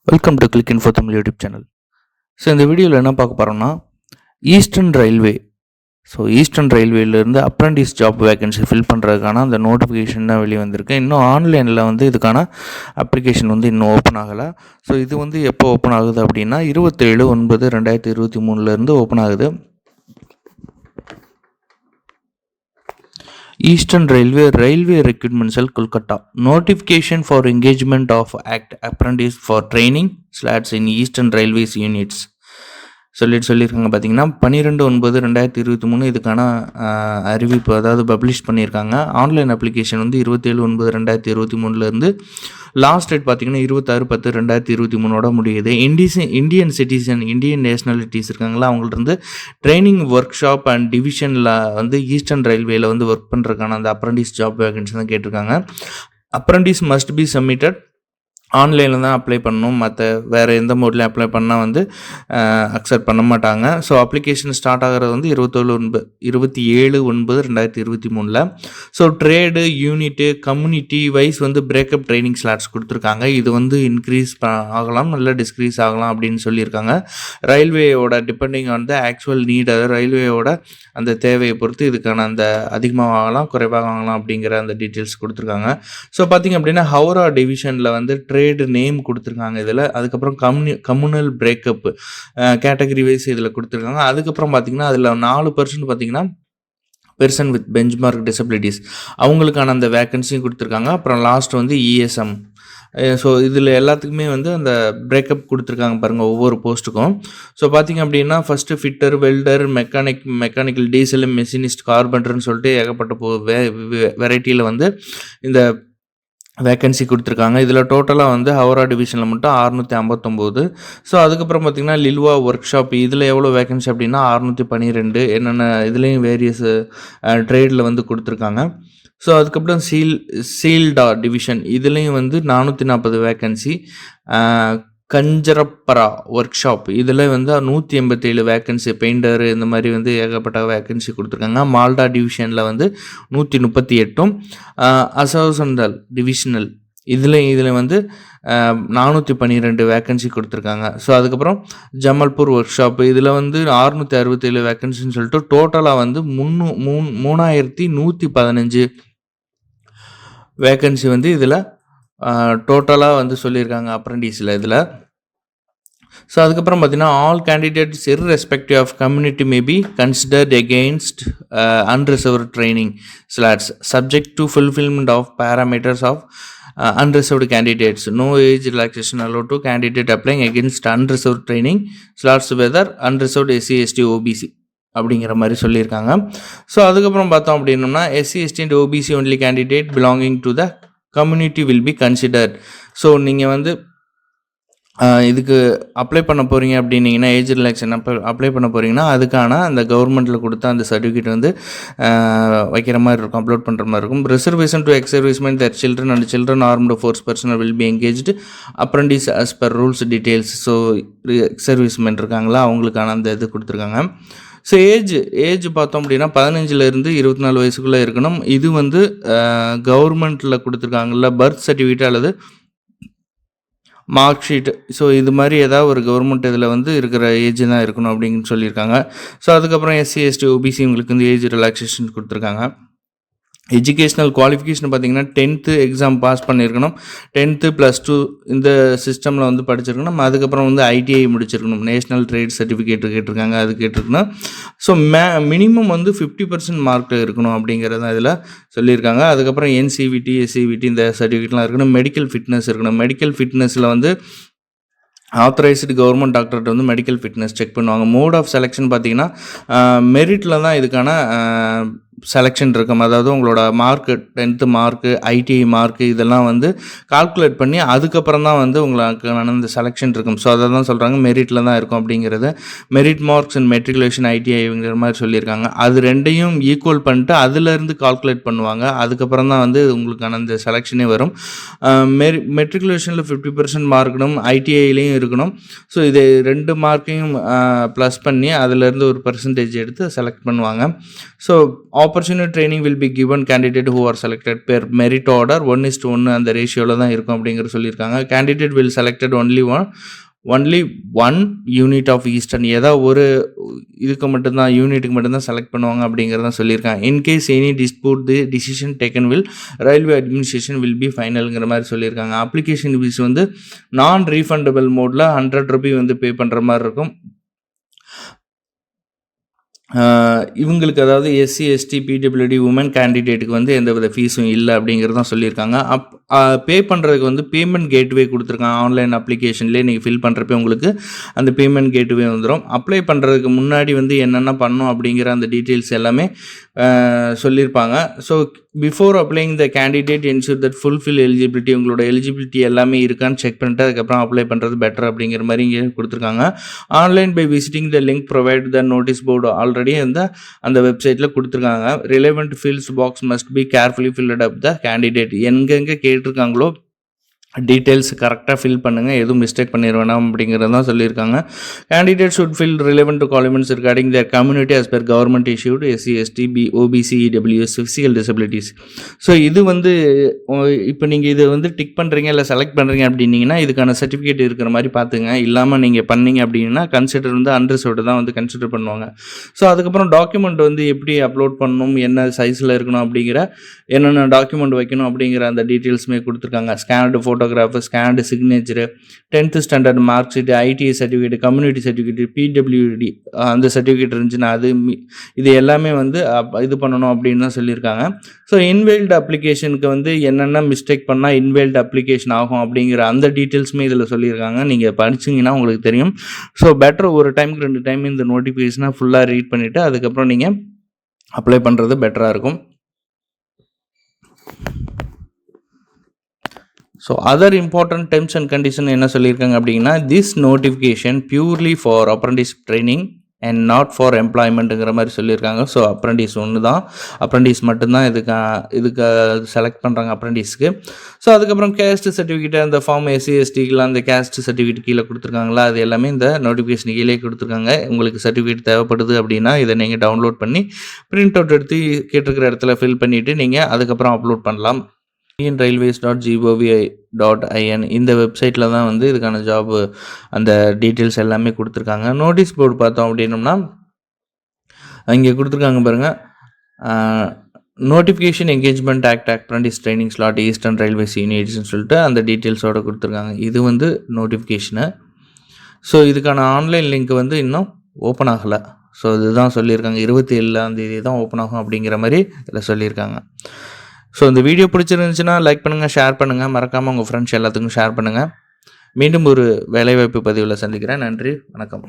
Welcome to click info Tamil YouTube channel. So இந்த வீடியோவில் என்ன பார்க்க போகிறோம்னா ஈஸ்டர்ன் ரயில்வே. ஸோ ஈஸ்டர்ன் ரயில்வேலேருந்து அப்ரண்டிஸ் ஜாப் வேகன்சி ஃபில் பண்ணுறதுக்கான அந்த நோட்டிஃபிகேஷன் தான் வெளியே வந்திருக்கு. இன்னும் ஆன்லைனில் இதுக்கான அப்ளிகேஷன் இன்னும் ஓப்பன் ஆகலை. ஸோ இது எப்போ ஓப்பன் ஆகுது அப்படின்னா 27/9/2023 ஓப்பன் ஆகுது. Eastern Railway Recruitment Cell, Kolkata. Notification for engagement of apprentice for training slots in Eastern Railways units. சொல்லியிருக்காங்க. பார்த்தீங்கன்னா 12/9/2023 இதுக்கான அறிவிப்பு பப்ளிஷ் பண்ணியிருக்காங்க. ஆன்லைன் அப்ளிகேஷன் 27/9/2023 லாஸ்ட் டேட் பார்த்தீங்கன்னா 26/10/2023 முடியுது. இந்தியன் சிட்டிசன், இந்தியன் நேஷனாலிட்டிஸ் இருக்காங்களா, அவங்கள்ட்ட ட்ரைனிங் ஒர்க் ஷாப் அண்ட் டிவிஷனில் ஈஸ்டர்ன் ரயில்வேல ஒர்க் பண்ணுறதுக்கான அந்த அப்ரண்டிஸ் ஜாப் வேகன்சி தான் கேட்டிருக்காங்க. அப்ரண்டிஸ் மஸ்ட் பி சப்மிட்டட் ஆன்லைனில் தான் அப்ளை பண்ணணும். மற்ற வேறு எந்த மோட்லேயும் அப்ளை பண்ணால் அக்செப்ட் பண்ண மாட்டாங்க. ஸோ அப்ளிகேஷன் ஸ்டார்ட் ஆகிறது 27/9/2023. So trade, unit, community wise breakup training slots கொடுத்துருக்காங்க. இது இன்க்ரீஸ் ஆகலாம், நல்லா டிஸ்க்ரீஸ் ஆகலாம் அப்படின்னு சொல்லியிருக்காங்க. ரயில்வேயோட depending on the actual need, அதாவது ரயில்வேயோட அந்த தேவையை பொறுத்து இதுக்கான அந்த அதிகமாக ஆகலாம், குறைவாக ஆகலாம் அப்படிங்கிற அந்த டீட்டெயில்ஸ் கொடுத்துருக்காங்க. ஸோ பார்த்திங்க அப்படின்னா ஹவுரா டிவிஷனில் ட்ரேடு நேம் கொடுத்துருக்காங்க இதில். அதுக்கப்புறம் கம்யூனல் பிரேக்கப் கேட்டகரி வைஸ் இதில் கொடுத்துருக்காங்க. அதுக்கப்புறம் பார்த்திங்கன்னா அதில் 4% பார்த்திங்கன்னா பெர்சன் வித் பெஞ்ச்மார்க் டிசபிலிட்டிஸ் அவங்களுக்கான அந்த வேக்கன்சியும் கொடுத்துருக்காங்க. அப்புறம் லாஸ்ட் இஎஸ்எம். ஸோ இதில் எல்லாத்துக்குமே அந்த பிரேக்கப் கொடுத்துருக்காங்க பாருங்கள் ஒவ்வொரு போஸ்ட்டுக்கும். ஸோ பார்த்திங்க அப்படின்னா first fitter, welder, mechanical, diesel, machinist, கார்பெண்டர்னு சொல்லிட்டு ஏகப்பட்ட வெரைட்டியில் இந்த வேக்கன்சி கொடுத்துருக்காங்க. இதில் டோட்டலாக ஹவுரா டிவிஷனில் மட்டும் 659. ஸோ அதுக்கப்புறம் பார்த்திங்கன்னா லில்வா ஒர்க் ஷாப் இதில் எவ்வளோ வேக்கன்சி அப்படின்னா 612. என்னென்ன இதுலேயும் வேரியஸ் ட்ரேடில் கொடுத்துருக்காங்க. ஸோ அதுக்கப்புறம் சீல்டா டிவிஷன் இதுலேயும் 440 வேக்கன்சி. கஞ்சரப்பரா ஒர்க் ஷாப் இதில் 187 வேக்கன்சி. பெயிண்டர் இந்த மாதிரி ஏகப்பட்ட வேக்கன்சி கொடுத்துருக்காங்க. மால்டா டிவிஷனில் 138. அசோசண்டல் டிவிஷனல் இதில் 412 வேக்கன்சி கொடுத்துருக்காங்க. ஸோ அதுக்கப்புறம் ஜமல்பூர் ஒர்க் ஷாப் இதில் 667 வேக்கன்சின்னு சொல்லிட்டு டோட்டலாக 3115 வேக்கன்சி இதில் டோட்டலாக சொல்லியிருக்காங்க அப்ரண்டிஸில் இதில். ஸோ அதுக்கப்புறம் பார்த்தீங்கன்னா all candidates irrespective of community may be considered against unreserved training slots subject to fulfillment of parameters of unreserved candidates. No age relaxation allowed to candidate applying against unreserved training slots whether unreserved SC, ST, OBC அப்படிங்கிற மாதிரி சொல்லியிருக்காங்க. So அதுக்கப்புறம் பார்த்தோம் அப்படின்னோம்னா SC, ST and OBC only candidate belonging to the community will be considered. So நீங்கள் இதுக்கு apply பண்ண போகிறீங்க அப்படின்னீங்கன்னா ஏஜ் ரிலாக்ஸேஷன் அப்ளை பண்ண போகிறீங்கன்னா அதுக்கான அந்த கவர்மெண்ட்டில் கொடுத்த அந்த சர்டிஃபிகேட் வைக்கிற மாதிரி இருக்கும், அப்லோட் பண்ணுற மாதிரி இருக்கும். Reservation to ex servicemen that children and children armed force personnel will be engaged apprentice as per rules details. So ex servicemen இருக்காங்களா அவங்களுக்கான அந்த இது கொடுத்துருக்காங்க. ஸோ ஏஜ் பார்த்தோம் அப்படின்னா 15 to 24 வயசுக்குள்ளே இருக்கணும். இது கவர்மெண்ட்டில் கொடுத்துருக்காங்கல்ல பர்த் சர்டிஃபிகேட் அல்லது மார்க் ஷீட். ஸோ இது மாதிரி ஏதாவது ஒரு கவர்மெண்ட் இதில் இருக்கிற ஏஜ் தான் இருக்கணும் அப்படின்னு சொல்லியிருக்காங்க. ஸோ அதுக்கப்புறம் SC, ST, OBC உங்களுக்கு ஏஜ் ரிலாக்ஸேஷன் கொடுத்துருக்காங்க. எஜுகேஷ்னல் குவாலிஃபிகேஷன் பார்த்திங்கன்னா 10th எக்ஸாம் பாஸ் பண்ணியிருக்கணும். 10th +2 இந்த சிஸ்டமில் படிச்சிருக்கணும். அதுக்கப்புறம் ITI முடிச்சிருக்கணும். நேஷ்னல் ட்ரேட் சர்டிஃபிகேட் கேட்டிருக்காங்க, அது கேட்டிருக்கணும். ஸோ மினிமம் 50% மார்க் இருக்கணும் அப்படிங்கிறத இதில் சொல்லியிருக்காங்க. அதுக்கப்புறம் NCVT, SCVT இந்த சர்டிஃபிகேட்லாம் இருக்கணும். மெடிக்கல் ஃபிட்னஸ் இருக்கணும். மெடிக்கல் ஃபிட்னஸில் ஆத்தரைஸ்டு கவர்மெண்ட் டாக்டர்கிட்ட மெடிக்கல் ஃபிட்னஸ் செக் பண்ணுவாங்க. மோட் ஆஃப் செலெக்ஷன் பார்த்திங்கன்னா மெரிட்டில் தான் இதுக்கான செலெக்ஷன் இருக்கும். அதாவது உங்களோட mark 10th mark, ITI mark இதெல்லாம் கால்குலேட் பண்ணி அதுக்கப்புறம் தான் உங்களுக்கு இந்த செலெக்ஷன் இருக்கும். ஸோ அதை தான் சொல்கிறாங்க மெரிட்டில் தான் இருக்கும் அப்படிங்கிறது. மெரிட் மார்க்ஸ் அண்ட் மெட்ரிகுலேஷன் ITIங்கிற மாதிரி சொல்லியிருக்காங்க. அது ரெண்டையும் ஈக்குவல் பண்ணிட்டு அதிலேருந்து கால்குலேட் பண்ணுவாங்க. அதுக்கப்புறம் தான் உங்களுக்கான இந்த செலெக்ஷனே வரும். மெட்ரிகுலேஷனில் 50% மார்க்கணும், ITIலையும் இருக்கணும். ஸோ இது 2 மார்க்கையும் ப்ளஸ் பண்ணி அதிலேருந்து ஒரு பர்சன்டேஜ் எடுத்து செலக்ட் பண்ணுவாங்க. So opportunity training will be given candidate who are selected per merit order 1:1 அந்த ரேஷியோவில் தான் இருக்கும் அப்படிங்கிற சொல்லியிருக்காங்க. Candidate will selected only one unit of eastern, ஏதாவது ஒரு இதுக்கு மட்டும்தான் யூனிட்டுக்கு மட்டும்தான் செலக்ட் பண்ணுவாங்க அப்படிங்கிறதான் சொல்லியிருக்காங்க. In case any dispute the decision taken will railway administration will be ஃபைனலுங்கிற மாதிரி சொல்லியிருக்காங்க. அப்ளிகேஷன் ஃபீஸ் வந்து நான் ரீஃபண்டபிள் மோடில் 100 ரூபி வந்து பே பண்ணுற மாதிரி இருக்கும். இவங்களுக்கு அதாவது எஸ்சி எஸ்டி பிடபிள்யூடி உமன் கேண்டிடேட்டுக்கு வந்து எந்த வித ஃபீஸும் இல்லை அப்படிங்கிறதான் சொல்லியிருக்காங்க. பே பண்ணுறதுக்கு வந்து பேமெண்ட் கேட்வே கொடுத்துருக்காங்க. ஆன்லைன் அப்ளிகேஷன்லேயே நீங்கள் ஃபில் பண்ணுறப்ப உங்களுக்கு அந்த பேமெண்ட் கேட்வே வந்துடும். அப்ளை பண்ணுறதுக்கு முன்னாடி வந்து என்னென்ன பண்ணணும் அப்படிங்கிற அந்த டீட்டெயில்ஸ் எல்லாமே சொல்லியிருப்பாங்க. So before applying the candidate ensure that fulfil eligibility, உங்களோட எலிஜிபிலிட்டி எல்லாமே இருக்கான்னு செக் பண்ணிட்டு அதுக்கப்புறம் அப்ளை பண்ணுறது பெட்டர் அப்படிங்கிற மாதிரி இங்கே கொடுத்துருக்காங்க. Online by visiting the link provide the notice board already அந்த வெப்சைட்டில் கொடுத்துருக்காங்க. Relevant fields box must be carefully filled up the candidate, எங்கெங்கே கேட்டிருக்காங்களோ டீட்டெயில்ஸ் கரெக்டாக ஃபில் பண்ணுங்கள், எதுவும் மிஸ்டேக் பண்ணிட வேணாம் அப்படிங்கிறது தான் சொல்லியிருக்காங்க. Candidate should fill relevant documents regarding their community as per government issued SC ST OBC EWS physical disabilities. So இது வந்து இப்போ நீங்கள் இதை வந்து டிக் பண்ணுறீங்க இல்லை செலக்ட் பண்ணுறீங்க அப்படின்னீங்கன்னா இதுக்கான சர்டிஃபிகேட் இருக்கிற மாதிரி பார்த்துங்க. இல்லாமல் நீங்கள் பண்ணீங்க அப்படின்னா கன்சிடர் வந்து அன்ரிசர்வ்டு தான் வந்து கன்சிடர் பண்ணுவாங்க. ஸோ அதுக்கப்புறம் டாக்குமெண்ட் வந்து எப்படி அப்லோட் பண்ணணும், என்ன சைஸில் இருக்கணும் அப்படிங்கிற என்னென்ன டாக்குமெண்ட் வைக்கணும் அப்படிங்கிற அந்த டீட்டெயில்ஸுமே கொடுத்துருக்காங்க. Scanned photograph, scanned signature, 10th standard mark sheet, ITI certificate, community certificate, பிடபிள்யூடி அந்த சர்டிஃபிகேட் இருந்துச்சுன்னா அது இது எல்லாமே வந்து இது பண்ணணும் அப்படின்னு தான் சொல்லியிருக்காங்க. ஸோ இன்வேல்டு அப்ளிகேஷனுக்கு வந்து என்னென்ன மிஸ்டேக் பண்ணால் இன்வேல்டு அப்ளிகேஷன் ஆகும் அப்படிங்கிற அந்த டீட்டெயில்ஸுமே இதில் சொல்லியிருக்காங்க. நீங்கள் படிச்சிங்கன்னா உங்களுக்கு தெரியும். ஸோ பெட்டர் ஒரு டைமுக்கு 2 டைம் இந்த நோட்டிஃபிகேஷனை ஃபுல்லாக ரீட் பண்ணிவிட்டு அதுக்கப்புறம் நீங்கள் அப்ளை பண்ணுறது பெட்டராக இருக்கும். So other important terms and condition என்ன சொல்லியிருக்காங்க அப்படின்னா, this notification purely for apprentice training and not for எம்ப்ளாய்மெண்ட்டுங்கிற மாதிரி சொல்லியிருக்காங்க. ஸோ அப்ரண்டிஸ் ஒன்று தான், அப்ரண்டிஸ் மட்டும்தான் இதுக்கு செலக்ட் பண்ணுறாங்க அப்ரண்டிஸ்க்கு. ஸோ அதுக்கப்புறம் கேஸ்ட் சர்டிஃபிகேட், அந்த ஃபார்ம் எஸ்சி எஸ்டிக்கெலாம் அந்த கேஸ்ட் சர்டிஃபிகேட் கீழே கொடுத்துருக்காங்களா, அது எல்லாமே இந்த நோட்டிஃபிகேஷன் கீழே கொடுத்துருக்காங்க. உங்களுக்கு சர்டிஃபிகேட் தேவைப்படுது அப்படின்னா இதை நீங்கள் டவுன்லோட் பண்ணி பிரிண்ட் அவுட் எடுத்து கேட்டிருக்கிற இடத்துல ஃபில் பண்ணிவிட்டு நீங்கள் அதுக்கப்புறம் அப்லோட் பண்ணலாம். indianrailways.gov.in இந்த வெப்சைட்டில் தான் வந்து இதுக்கான ஜாப் அந்த டீட்டெயில்ஸ் எல்லாமே கொடுத்துருக்காங்க. நோட்டீஸ் போர்டு பார்த்தோம் அப்படின்னோம்னா இங்கே கொடுத்துருக்காங்க பாருங்கள், notification engagement act apprentice training slot eastern railways யூனிட்ஸ்னு சொல்லிட்டு அந்த டீட்டெயில்ஸோடு கொடுத்துருக்காங்க. இது வந்து நோட்டிஃபிகேஷனு. ஸோ இதுக்கான ஆன்லைன் லிங்க் வந்து இன்னும் ஓப்பன் ஆகலை. ஸோ இதுதான் சொல்லியிருக்காங்க, 27 தான் ஓப்பன் ஆகும் அப்படிங்கிற மாதிரி இதில் சொல்லியிருக்காங்க. ஸோ இந்த வீடியோ பிடிச்சிருந்துச்சுன்னா லைக் பண்ணுங்கள், ஷேர் பண்ணுங்கள், மறக்காமல் உங்கள் ஃப்ரெண்ட்ஸ் எல்லாத்துக்கும் ஷேர் பண்ணுங்கள். மீண்டும் ஒரு வேலைவாய்ப்பு பதிவில் சந்திக்கிறேன். நன்றி, வணக்கம்.